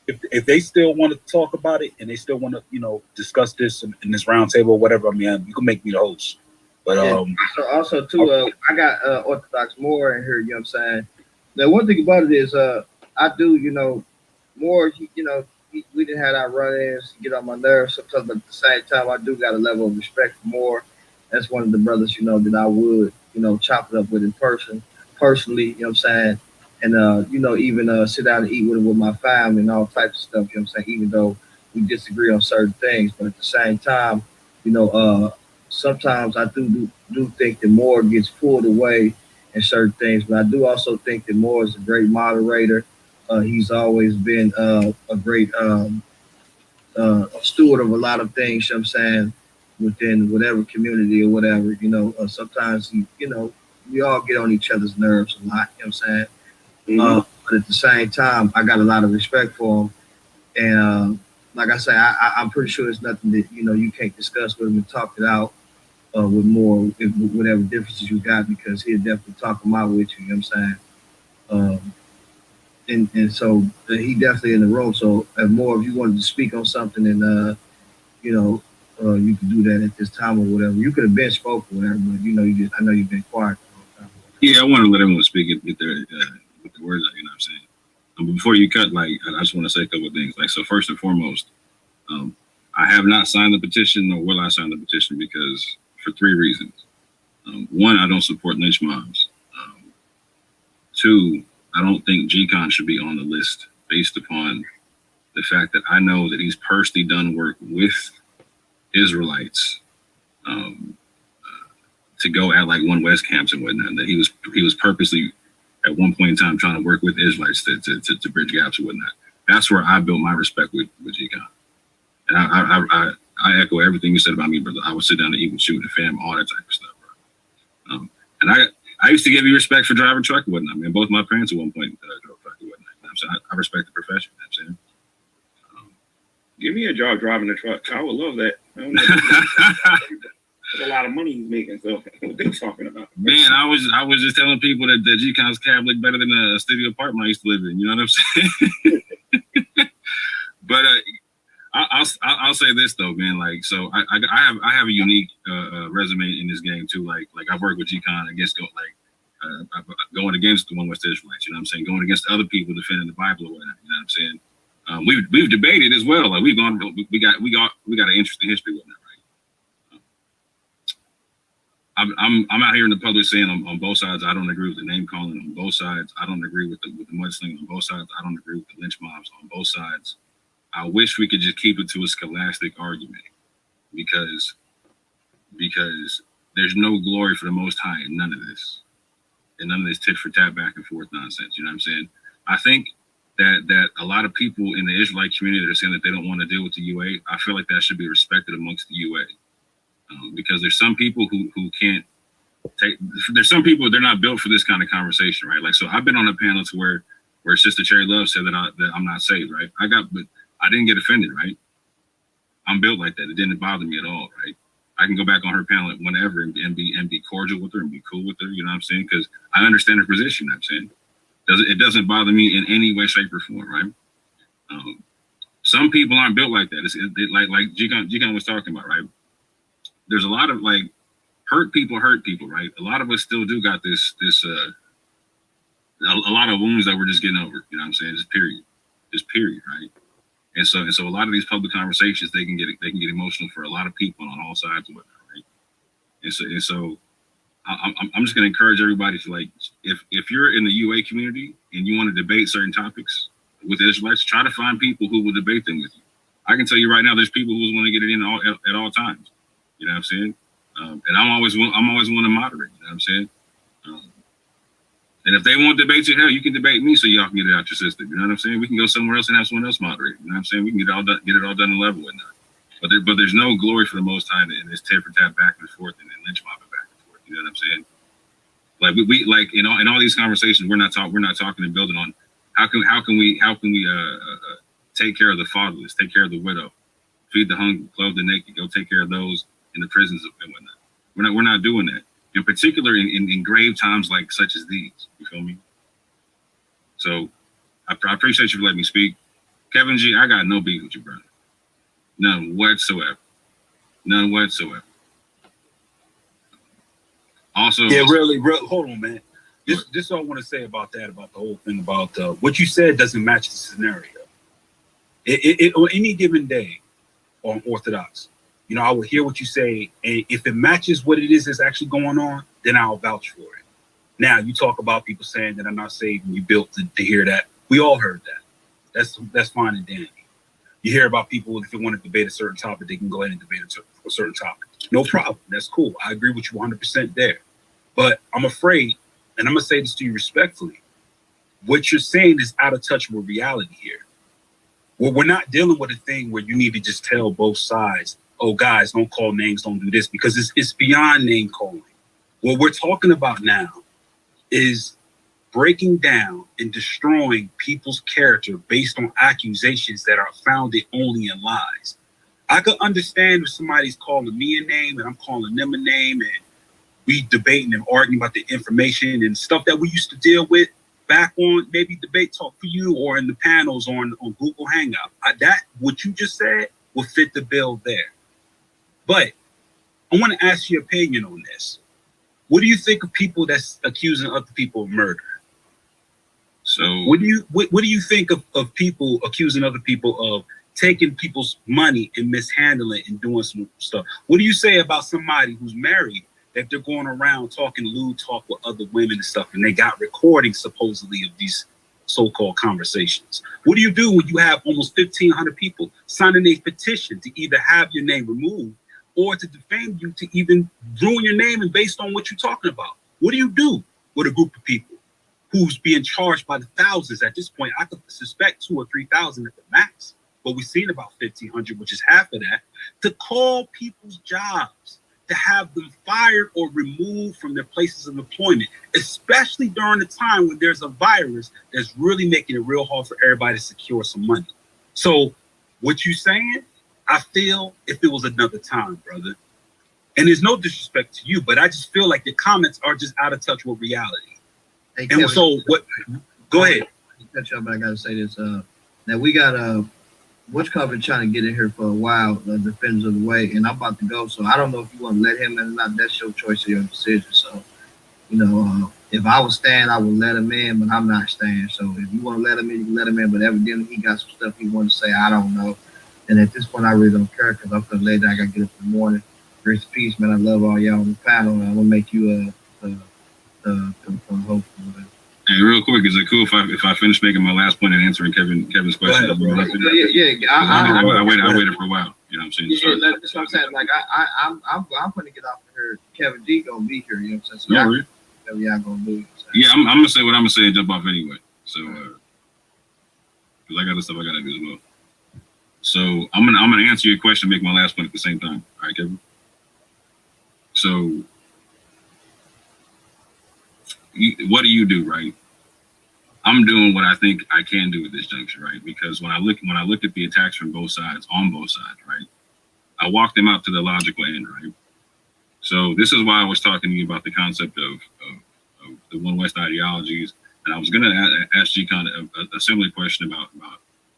if they still want to talk about it and they still want to, you know, discuss this in this roundtable or whatever, I mean, you can make me the host. But also too, I got Orthodox Moore in here. You know what I'm saying? Now, one thing about it is, I do, you know, Moore. You know, we didn't have our run-ins, get on my nerves sometimes, but at the same time, I do got a level of respect for Moore. That's one of the brothers, you know, that I would, you know, chop it up with in personally. You know what I'm saying? And you know, even sit down and eat with my family and all types of stuff. You know what I'm saying? Even though we disagree on certain things, but at the same time, you know, sometimes I do think that Moore gets pulled away in certain things, but I do also think that Moore is a great moderator. He's always been a great steward of a lot of things. You know what I'm saying, within whatever community or whatever. You know, sometimes you know, we all get on each other's nerves a lot. You know what I'm saying? But at the same time, I got a lot of respect for him, and like I say, I'm pretty sure it's nothing that, you know, you can't discuss with him and talk it out with Moore, whatever differences you got, because he'll definitely talk them out with you. You know what I'm saying? And so he definitely in the room. So if Moore, if you wanted to speak on something, and you know, you could do that at this time or whatever. You could have been spoken or whatever, but you know, I know you've been quiet the whole time. Yeah, I want to let everyone speak and get their with the words out. You know what I'm saying? But before you cut, like, I just want to say a couple of things. Like, so first and foremost, I have not signed the petition, nor will I sign the petition, because for 3 reasons. One, I don't support lynch mobs. 2, I don't think G-Con should be on the list based upon the fact that I know that he's personally done work with Israelites to go at like One West camps and whatnot. That he was purposely at one point in time trying to work with Israelites to bridge gaps and whatnot. That's where I built my respect with G-Con. And I echo everything you said about me, brother. I would sit down and eat with you and the fam, all that type of stuff, bro. And I used to give you respect for driving truck and whatnot, man. Both my parents at one point drove truck and whatnot. You know what I'm saying? I respect the profession. You know what I'm saying? Give me a job driving a truck. I would love that. There's a lot of money he's making. So what they talking about? Man, I was just telling people that G-Con's cab looked better than a studio apartment I used to live in. You know what I'm saying? But I'll say this though, man. Like, so I have a unique resume in this game too. Like I've worked with G-Con against going against the One West Israelites. You know what I'm saying? Going against other people defending the Bible or whatnot. You know what I'm saying? We've debated as well. Like we got an interesting history with that, right? I'm out here in the public saying on both sides I don't agree with the name calling. On both sides I don't agree with the mudslinging. On both sides I don't agree with the lynch mobs. On both sides I wish we could just keep it to a scholastic argument, because there's no glory for the Most High in none of this, and none of this tit for tat back and forth nonsense. You know what I'm saying? I think that a lot of people in the Israelite community that are saying that they don't want to deal with the UA, I feel like that should be respected amongst the UA, because there's some people who can't take. There's some people, they're not built for this kind of conversation, right? Like, so I've been on a panel to where Sister Cherry Love said that I'm not saved, right? But I didn't get offended, right? I'm built like that. It didn't bother me at all, right? I can go back on her panel whenever and be cordial with her and be cool with her. You know what I'm saying? Because I understand her position. You know what I'm saying? It doesn't bother me in any way, shape, or form, right? Some people aren't built like that. Like G-Con was talking about, right? There's a lot of like hurt people, right? A lot of us still do got this a lot of wounds that we're just getting over. You know what I'm saying? Just period, right? And so a lot of these public conversations, they can get emotional for a lot of people on all sides of it, right? And so I'm just going to encourage everybody to, like, if you're in the UA community and you want to debate certain topics with the Israelites, try to find people who will debate them with you. I can tell you right now, there's people who want to get it in at all times. You know what I'm saying? And I'm always one to moderate. You know what I'm saying? And if they won't debate you, hell, you can debate me so y'all can get it out your system. You know what I'm saying? We can go somewhere else and have someone else moderate. You know what I'm saying? We can get it all done and level and that. But there's no glory for the Most High in this tit for tat back and forth and then lynch mobbing back and forth. You know what I'm saying? Like we like in all these conversations, we're not talking and building on how can we take care of the fatherless, take care of the widow, feed the hungry, clothe the naked, go take care of those in the prisons and whatnot. We're not doing that. In particular, in grave times like such as these, you feel me? So I appreciate you for letting me speak. Kevin G, I got no beef with you, brother. None whatsoever. None whatsoever. Also, yeah, really, hold on, man. This is all I want to say about that, about the whole thing about what you said doesn't match the scenario. It on any given day on Orthodox, you know, I will hear what you say, and if it matches what it is that's actually going on, then I'll vouch for it. Now, you talk about people saying that I'm not saved, and you built to hear that. We all heard that. That's fine and dandy. You hear about people, if they want to debate a certain topic, they can go ahead and debate a certain topic. No problem. That's cool. I agree with you 100% there. But I'm afraid, and I'm going to say this to you respectfully, what you're saying is out of touch with reality here. Well, we're not dealing with a thing where you need to just tell both sides, oh, guys, don't call names, don't do this, because it's beyond name calling. What we're talking about now is breaking down and destroying people's character based on accusations that are founded only in lies. I could understand if somebody's calling me a name and I'm calling them a name, and we debating and arguing about the information and stuff that we used to deal with back on maybe Debate Talk for You or in the panels on Google Hangout. That, what you just said, will fit the bill there. But I want to ask your opinion on this. What do you think of people that's accusing other people of murder? So what do you think of people accusing other people of taking people's money and mishandling and doing some stuff? What do you say about somebody who's married, that they're going around talking lewd talk with other women and stuff, and they got recordings supposedly of these so-called conversations? What do you do when you have almost 1,500 people signing a petition to either have your name removed or to defame you, to even ruin your name and based on what you're talking about? What do you do with a group of people who's being charged by the thousands? At this point, I could suspect 2,000 or 3,000 at the max, but we've seen about 1,500, which is half of that, to call people's jobs, to have them fired or removed from their places of employment, especially during the time when there's a virus that's really making it real hard for everybody to secure some money. So what you saying, I feel if it was another time, brother, and there's no disrespect to you, but I just feel like your comments are just out of touch with reality. Hey, And Kevin, so what, go ahead. Catch up, but I gotta say this. Now we got what's covered trying to get in here for a while, the Defenders of the Way, and I'm about to go. So I don't know if you want to let him in or not. That's your choice or your decision. So, you know, if I was staying, I would let him in, but I'm not staying. So if you want to let him in, you can let him in. But evidently he got some stuff he want to say. I don't know. And at this point, I really don't care, because I'm feeling later. I gotta get up in the morning. Grace and peace, man. I love all y'all on the panel, and I'm gonna make you hopeful. hey, real quick, is it cool if I finish making my last point and answering Kevin's question? I waited for a while. You know what I'm saying? Yeah, that's what I'm saying. Like I'm gonna get off of here. Kevin D gonna be here. You know what I'm saying? So y'all gonna do it. Yeah, I'm gonna say what I'm gonna say and jump off anyway. So, because I got the stuff I gotta do as well. So I'm gonna answer your question, and make my last point at the same time. All right, Kevin. So, what do you do, right? I'm doing what I think I can do at this juncture, right? Because when I look at the attacks from both sides, right, I walk them out to the logical end, right? So this is why I was talking to you about the concept of the One West ideologies, and I was going to ask G-Con a similar question about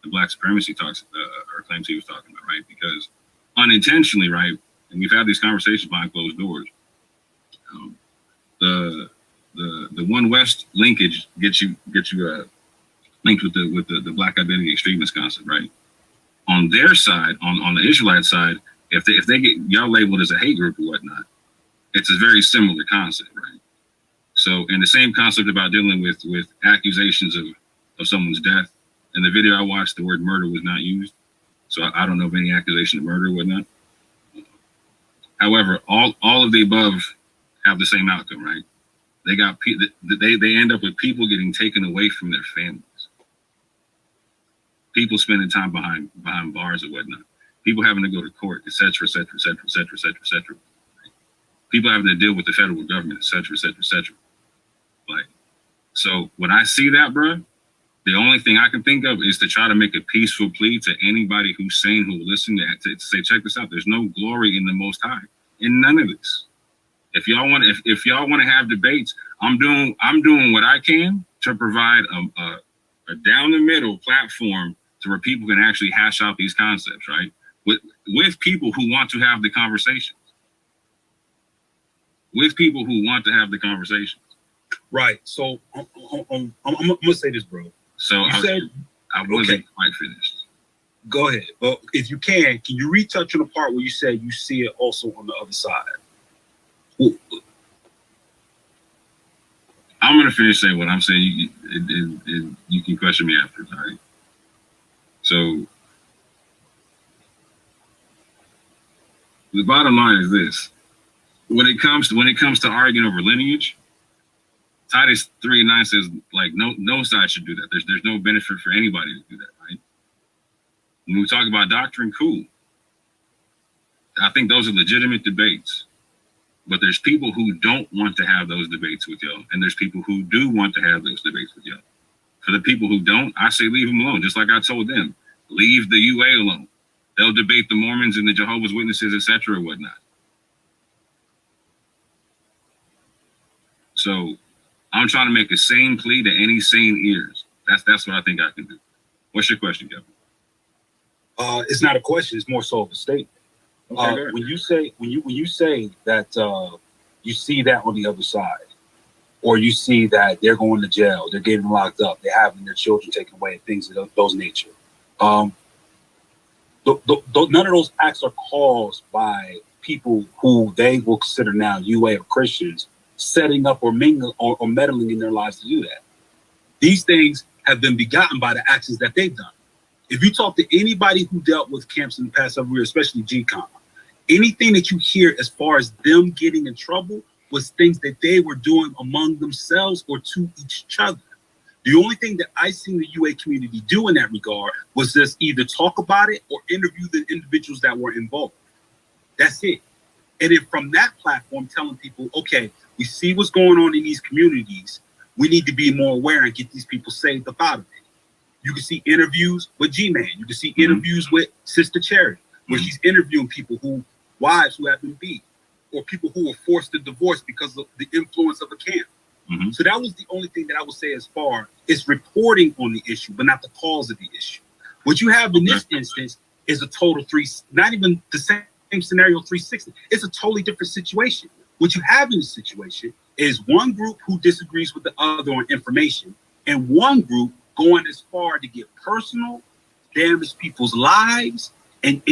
the Black supremacy talks or claims he was talking about, right? Because unintentionally, right, and we've had these conversations behind closed doors. The One West linkage gets you linked with the Black identity extremist concept, right? On their side, on the Israelite side, if they get y'all labeled as a hate group or whatnot, it's a very similar concept, right? So, in the same concept about dealing with accusations of someone's death, in the video I watched, the word murder was not used, so I don't know of any accusation of murder or whatnot. However, all of the above have the same outcome, right? They end up with people getting taken away from their families, people spending time behind bars or whatnot, people having to go to court, etc., etc., etc., etc., etc., etc. People having to deal with the federal government, etc., etc., etc. Like, so when I see that, bro, the only thing I can think of is to try to make a peaceful plea to anybody who's sane, who will listen to say, check this out. There's no glory in the Most High in none of this. If y'all want to have debates, I'm doing what I can to provide a down the middle platform to where people can actually hash out these concepts, right? With people who want to have the conversations. With people who want to have the conversations. Right. So I'm gonna say this, bro. So I wasn't quite finished. Go ahead. But if you can you retouch on the part where you said you see it also on the other side? Ooh. I'm gonna finish saying what I'm saying. You can question me after, all right? So the bottom line is this: when it comes to arguing over lineage, Titus 3:9 says like no side should do that. There's no benefit for anybody to do that, right? When we talk about doctrine, cool. I think those are legitimate debates. But there's people who don't want to have those debates with y'all, and there's people who do want to have those debates with y'all. For the people who don't, I say leave them alone, just like I told them. Leave the UA alone. They'll debate the Mormons and the Jehovah's Witnesses, etc., or whatnot. So I'm trying to make a sane plea to any sane ears. That's what I think I can do. What's your question, Kevin? It's not a question. It's more so of a statement. Okay, when you say that you see that on the other side, or you see that they're going to jail, they're getting locked up, they're having their children taken away, things of those nature. None of those acts are caused by people who they will consider now UA or Christians setting up or mingling or meddling in their lives to do that. These things have been begotten by the actions that they've done. If you talk to anybody who dealt with camps in the past several years, especially GCOM, anything that you hear as far as them getting in trouble was things that they were doing among themselves or to each other. The only thing that I seen the UA community do in that regard was just either talk about it or interview the individuals that were involved. That's it. And then from that platform, telling people, okay, we see what's going on in these communities. We need to be more aware and get these people saved up out of it. You can see interviews with G-Man. You can see interviews with Sister Charity, where she's interviewing people wives who have been beat, or people who were forced to divorce because of the influence of a camp. So that was the only thing that I would say as far as reporting on the issue, but not the cause of the issue. What you have in this instance is a total not even the same scenario 360. It's a totally different situation. What you have in this situation is one group who disagrees with the other on information, and one group going as far to get personal, damage people's lives, and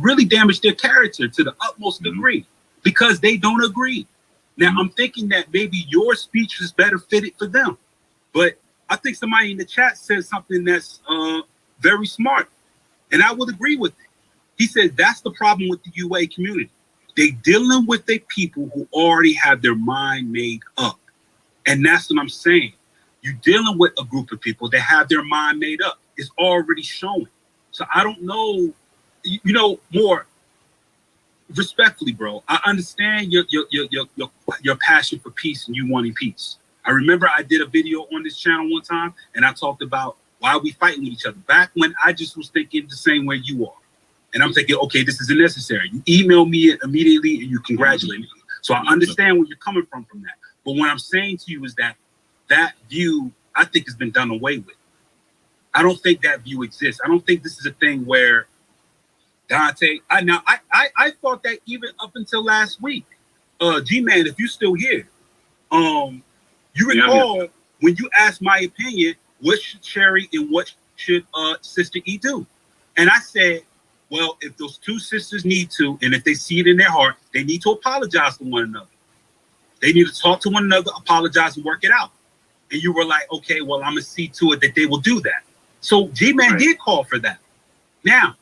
really damage their character to the utmost degree because they don't agree. Now, I'm thinking that maybe your speech is better fitted for them, but I think somebody in the chat said something that's very smart, and I would agree with it. He said that's the problem with the UA community. They dealing with the people who already have their mind made up, and that's what I'm saying. You're dealing with a group of people that have their mind made up. It's already showing. So I don't know, more respectfully, bro. I understand your passion for peace and you wanting peace. I remember I did a video on this channel one time and I talked about why we fighting with each other. Back when I just was thinking the same way you are. And I'm thinking, okay, this isn't necessary. You email me immediately and you congratulate me. So I understand where you're coming from that. But what I'm saying to you is that view, I think, has been done away with. I don't think that view exists. I don't think this is a thing where Dante. I thought that even up until last week. G-Man, if you're still here, you recall when you asked my opinion, what should Cherry and what should Sister E do? And I said, well, if those two sisters need to, and if they see it in their heart, they need to apologize to one another. They need to talk to one another, apologize, and work it out. And you were like, okay, well, I'm going to see to it that they will do that. So G-Man did call for that. Now,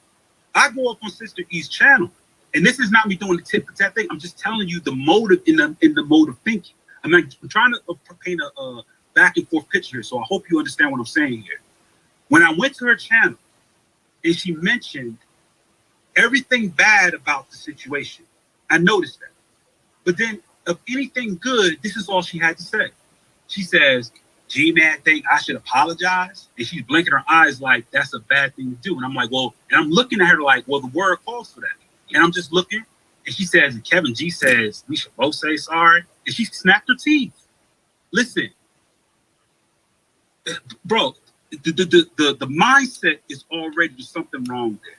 I go up on Sister E's channel, and this is not me doing the tit for tat thing. I'm just telling you the motive in the mode of thinking. I'm trying to paint a back and forth picture here, so I hope you understand what I'm saying here. When I went to her channel, and she mentioned everything bad about the situation, I noticed that. But then, of anything good, this is all she had to say. She says, G-Man think I should apologize? And she's blinking her eyes like that's a bad thing to do. And I'm like, well, and I'm looking at her like, well, the word calls for that. And I'm just looking, and she says, and Kevin G says, we should both say sorry. And she snapped her teeth. Listen, bro, the mindset is already something wrong there.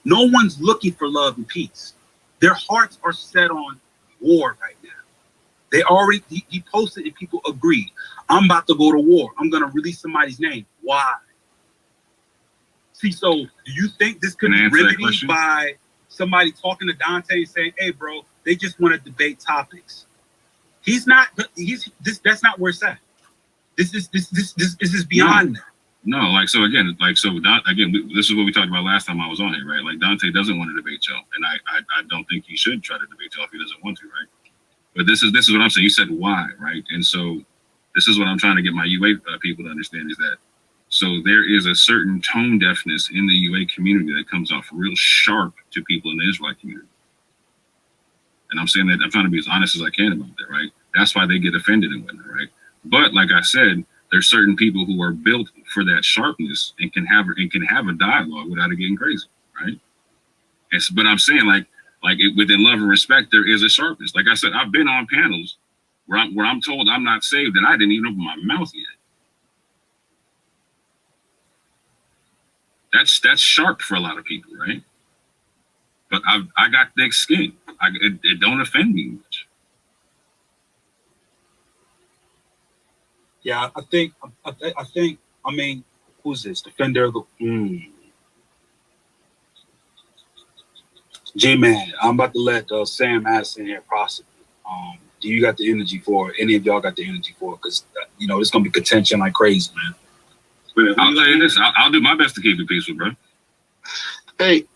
No one's looking for love and peace. Their hearts are set on war right now. They already, he posted and people agreed. I'm about to go to war. I'm going to release somebody's name. Why? See, so do you think this could be remedied by somebody talking to Dante and saying, hey, bro, they just want to debate topics? That's not where it's at. This is beyond that. No, like, so again, this is what we talked about last time I was on here, right? Like, Dante doesn't want to debate y'all, and I don't think he should try to debate y'all if he doesn't want to, right? But this is what I'm saying. You said why, right? And so this is what I'm trying to get my UA people to understand is that, so there is a certain tone deafness in the UA community that comes off real sharp to people in the Israelite community. And I'm saying that I'm trying to be as honest as I can about that, right? That's why they get offended and whatnot, right? But like I said, there's certain people who are built for that sharpness and can have a dialogue without it getting crazy, right? But I'm saying within love and respect, there is a sharpness. Like I said, I've been on panels where I'm told I'm not saved and I didn't even open my mouth yet. That's sharp for a lot of people, right? But I got thick skin. It don't offend me much. Yeah, I think. I mean, who's this? Defender. J-Man, I'm about to let Sam ask in here possibly. Do you got the energy for it? Any of y'all got the energy for it? Because it's gonna be contention like crazy, man. I'll tell you this. I'll do my best to keep it peaceful, bro. Hey,